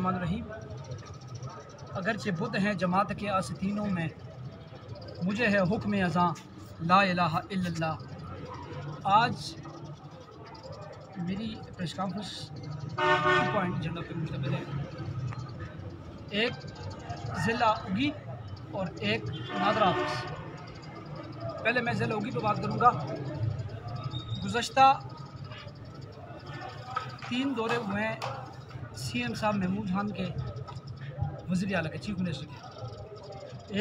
बिस्मिल्लाहिर्रहमानिर्रहीम। अगरचे बुद्ध हैं जमात के आस्तीनों में, मुझे है हुक्म अज़ां ला इलाहा इल्लल्लाह। आज मेरी प्रेस कॉन्फ्रेंस 2 पॉइंट एजेंडा पर मुश्तमिल है। एक ज़िला उगी और एक नादरा ऑफिस। पहले मैं ज़िला उगी पर बात करूँगा। गुज़श्ता 3 दौरे हुए हैं CM साहब महमूद खान के, वज़ीर आला के, चीफ मिनिस्टर के,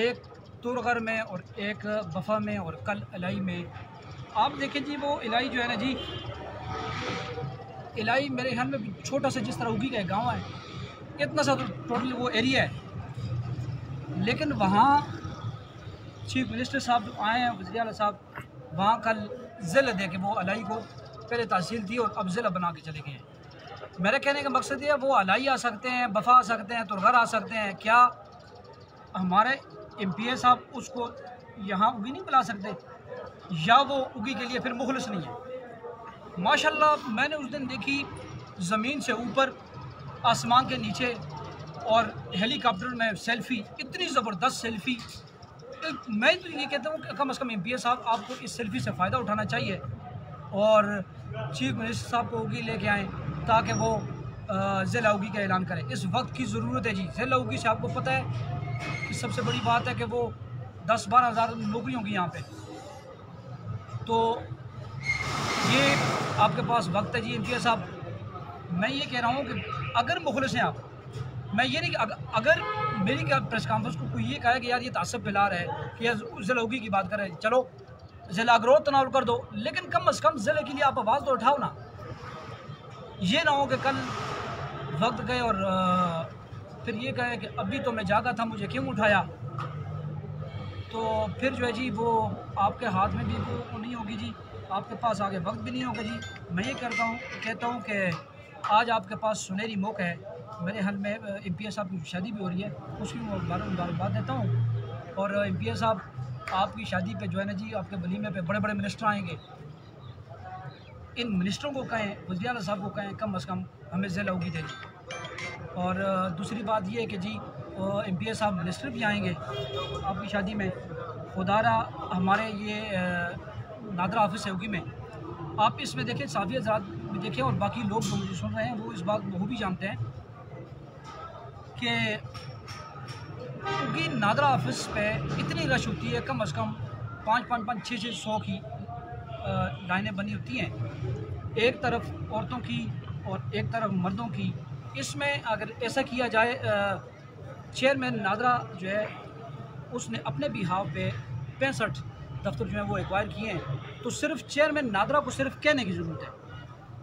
एक तुरगर में और एक बफा में और कल इलाई में। आप देखें जी, वो इलाई जो है ना जी, इलाई मेरे ख्याल में छोटा सा, जिस तरह उगी का गाँव है, इतना सा तो टोटल वो एरिया है। लेकिन वहाँ चीफ मिनिस्टर साहब जो आए हैं, वज़ीर आला साहब, वहाँ कल ज़िला दे के वो इलाई को पहले तहसील दी और अब ज़िला बना के चले गए हैं। मेरे कहने का मकसद ये है, वो इलाई आ सकते हैं, बफा आ सकते हैं, तुरगर आ सकते हैं, क्या हमारे MPA साहब उसको यहाँ उगी नहीं बुला सकते? या वो उगी के लिए फिर मुखलिस नहीं है? माशाल्लाह मैंने उस दिन देखी ज़मीन से ऊपर, आसमान के नीचे और हेलीकॉप्टर में सेल्फ़ी, इतनी ज़बरदस्त सेल्फ़ी। मैं तो ये कहता हूँ कि कम से कम MPA साहब आपको इस सेल्फ़ी से फ़ायदा उठाना चाहिए और चीफ मिनिस्टर साहब को उगी लेके आएँ ताकि वो ज़िला उगी का ऐलान करें। इस वक्त की ज़रूरत है जी। ज़िला उगी से आपको पता है कि सबसे बड़ी बात है कि वो 10-12 हज़ार नौकरी होंगी यहाँ पे। तो ये आपके पास वक्त है जी MPA साहब। मैं ये कह रहा हूँ कि अगर मुखलिस हैं आप, मैं ये नहीं कि अगर मेरी क्या प्रेस कॉन्फ्रेंस को कोई ये कहे कि यार ये तासब फैला रहा है कि यार ज़िला उगी की बात करें, चलो ज़िला अगरोह तनावुल कर दो, लेकिन कम से कम ज़िले के लिए आप आवाज़ तो उठाओ ना। ये ना हो कि कल वक्त गए और फिर ये कहे कि अभी तो मैं जागा था, मुझे क्यों उठाया। तो फिर जो है जी, वो आपके हाथ में भी वो नहीं होगी जी, आपके पास आगे वक्त भी नहीं होगा जी। मैं ये कहता हूँ कि आज आपके पास सुनहरी मौका है। मेरे हाल में MPA साहब की शादी भी हो रही है, उसकी मुबारकबाद देता हूँ। और MPA साहब, आपकी शादी पे जो है ना जी, आपके वलीमे पे बड़े बड़े मिनिस्टर आएंगे। इन मिनिस्टरों को कहें, वज़ीर आला साहब को कहें, कम से कम हमें ज़िला उगी दे दी। और दूसरी बात ये है कि जी MPA साहब मिनिस्टर भी आएंगे आपकी शादी में। खुदारा हमारे ये नादरा ऑफिस है उगी में, आप इसमें देखें, साफ़ी हज़रात भी देखें और बाकी लोग जो मुझे सुन रहे हैं वो इस बात वो भी जानते हैं कि उगी नादरा ऑफिस पे इतनी रश होती है, कम से कम 5-5-6-6 की लाइनें बनी होती हैं, एक तरफ औरतों की और एक तरफ मर्दों की। इसमें अगर ऐसा किया जाए, चेयरमैन नादरा जो है उसने अपने बिहाव पे 65 दफ्तर जो है वो एक्वायर किए हैं। तो सिर्फ चेयरमैन नादरा को सिर्फ कहने की ज़रूरत है।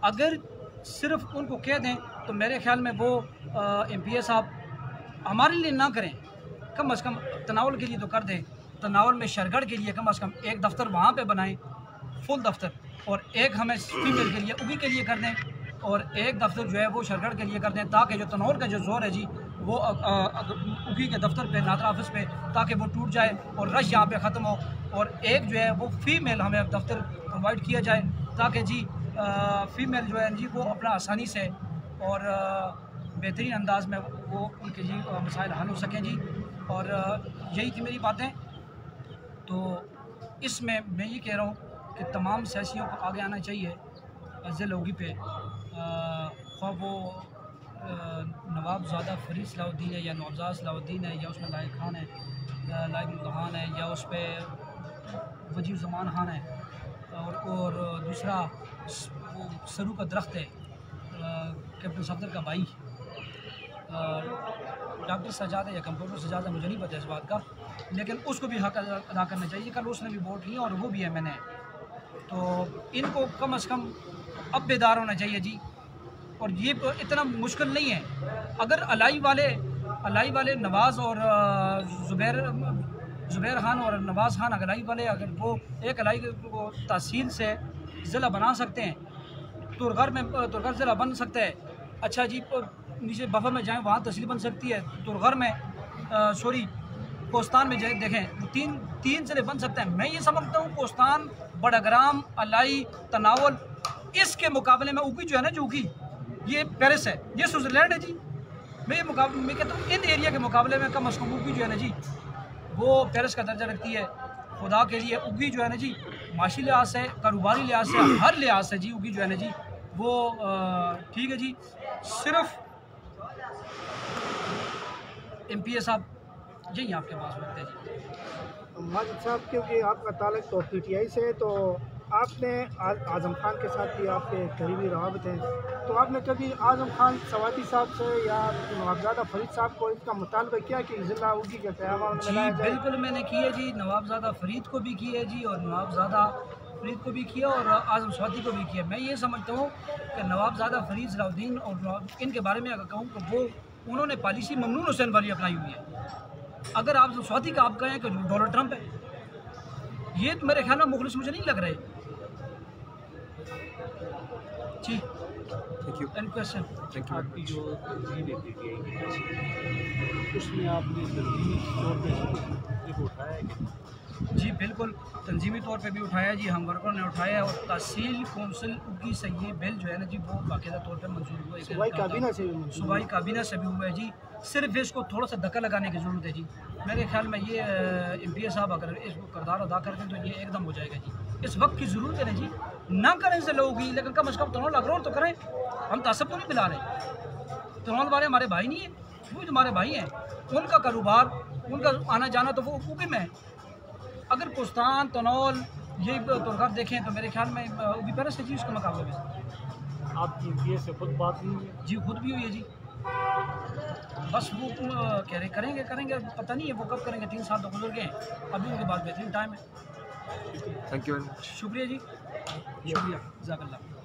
अगर सिर्फ उनको कह दें तो मेरे ख्याल में वो MPA साहब हमारे लिए ना करें, कम से कम तनावुल के लिए तो कर दें। तनावुल में शरगढ़ के लिए कम से कम एक दफ्तर वहाँ पे बनाएं, फुल दफ्तर, और एक हमें फीमेल के लिए उगी के लिए कर दें और एक दफ्तर जो है वो शरगढ़ के लिए कर दें, ताकि जो तनावुल का जो जोर है जी वो उगी के दफ्तर पे, नादरा ऑफिस पे, ताकि वो टूट जाए और रश यहाँ पे ख़त्म हो। और एक जो है वो फीमेल हमें दफ्तर प्रोवाइड किया जाए ताकि जी फीमेल जो है जी वो अपना आसानी से और बेहतरीन अंदाज में वो उनके जी मसाइल हल हो सकें जी। और यही थी मेरी बातें। तो इसमें मैं ये कह रहा हूँ कि तमाम सियासियों को आगे आना चाहिए ज़िला उगी पे, ख्वाह वो नवाबज़ादा फरीद सलाहुद्दीन है या नवाबज़ाद सलाहुद्दीन है या उसमें लायक खान है, लायक खान है, या उस पर वजीर ज़मान खान है, और दूसरा वो सरू का दरख्त है, कैप्टन सफदर का भाई डॉक्टर सजाद है या कंप्यूटर सजाद है, मुझे नहीं पता इस बात का, लेकिन उसको भी हक अदा करना चाहिए। कल उसने भी वोट लिया और वो भी है मैंने। तो इनको कम से कम अब बेदार होना चाहिए जी। और ये इतना मुश्किल नहीं है। अगर अलाई वाले नवाज़ और ज़ुबैर खान और नवाज़ खान अलाई वाले, अगर वो एक अलाई को तहसील से ज़िला बना सकते हैं, तुरगर ज़िला बन सकता है। अच्छा जी, नीचे बफा में जाएँ, वहाँ तहसील बन सकती है। तुरगर में कोस्तान में जाए देखें, तीन ज़िले बन सकते हैं। मैं ये समझता हूँ कोस्तान, बड़ग्राम, अलाई, तनावुल, इसके मुकाबले में उगी जो है ना, जो उगी ये पेरिस है, ये स्विट्ज़रलैंड है जी। मैं कहता हूँ इन एरिया के मुकाबले में कम अज़ कम उगी जो है ना जी वो पेरिस का दर्जा रखती है। खुदा के लिए उगी जो है ना जी माशी लिहाज से, कारोबारी लिहाज से, हर लिहाज से जी उगी जो है ना जी वो ठीक है जी। सिर्फ MPA साहब यही आपके पास वक्त है जी। माजिद साहब, क्योंकि आपका ताल्लुक तो PTI से है, तो आपने आज़म खान के साथ भी आपके करीबी रवाबत हैं, तो आपने कभी आज़म खान सवाती साहब से या नवाबज़ादा फरीद साहब को इसका मुतालबा किया कि ज़िला उगी के क़याम जी? बिल्कुल मैंने की है जी, नवाबज़ादा फरीद को भी की है जी, और नवाबज़ादा फरीद को भी किया और आज़म स्वाति को भी किया। मैं ये समझता हूँ कि नवाबज़ादा फरीद सलाउद्दीन और इनके बारे में अगर कहूँ तो वो उन्होंने पॉलिसी ममनून हुसैन वाली अपनाई हुई है। अगर आप स्वाति का आप कहें कि डोनाल्ड ट्रंप है, ये तो मेरे ख्याल में मुखलिस मुझे नहीं लग रहे जी। Thank you. एंड क्वेश्चन आपकी जो तंजीम है उसमें आपने तंजीमी तौर पर उठाया है कि जी? बिल्कुल तंजीमी तौर पे भी उठाया जी, हम वर्करों ने उठाया और तहसील कौंसिल उगी से ये बिल जो है ना जी वो बाकायदा तौर पर मंजूर हुआ है, सूबाई काबीना से भी हुआ है जी। सिर्फ इसको थोड़ा सा धक्का लगाने की ज़रूरत है जी। मेरे ख्याल में ये MPA साहब अगर इसको किरदार अदा कर दें तो ये एकदम हो जाएगा जी। इस वक्त की ज़रूरत है ना जी, ना करें से लोग ही, लेकिन कम अज़ कम तनौल अगरोर तो करें। हम तासब तो नहीं मिला रहे, तनौल वाले हमारे भाई नहीं है, वो भी हमारे भाई हैं। उनका कारोबार, उनका आना जाना तो वो उगी में है। अगर कुस्तान तनौल ये तोड़गार देखें तो मेरे ख्याल में उगी पेरिस है जी उसके मुकाबले में। आपकी MPA से खुद बात हुई है? जी खुद भी हुई है जी। बस वो कह रहे करेंगे पता नहीं है वो कब करेंगे। 3 साल तो गुजर गए, अभी उनके बाद बेहतरीन टाइम है। Thank you very much. शुक्रिया जी, शुक्रिया, जज़ाकल्लाह।